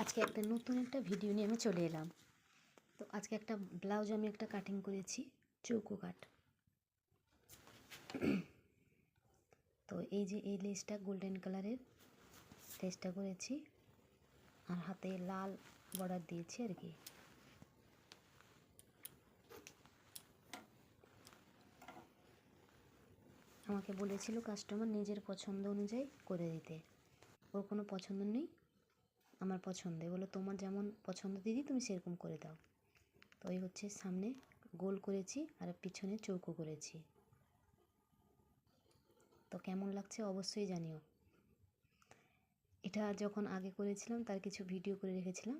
আজকে একটা নতুন একটা ভিডিও নিয়ে আমি চলে এলাম। তো আজকে একটা ব্লাউজ আমি একটা কাটিং করেছি, চৌকো কাট। তো এই যে এই লেসটা গোল্ডেন কালারের লেসটা করেছি, আর হাতে লাল বর্ডার দিয়েছি আর কি। আমাকে বলেছিল কাস্টমার নিজের পছন্দ অনুযায়ী করে দিতে, ওর কোনো পছন্দ নেই, আমার পছন্দ। বলো তোমার যেমন পছন্দ দিদি তুমি সেরকম করে দাও। তো এই হচ্ছে সামনে গোল করেছি আর পিছনে চৌকো করেছি। তো কেমন লাগছে অবশ্যই জানিও। এটা যখন আগে করেছিলাম তার কিছু ভিডিও করে রেখেছিলাম,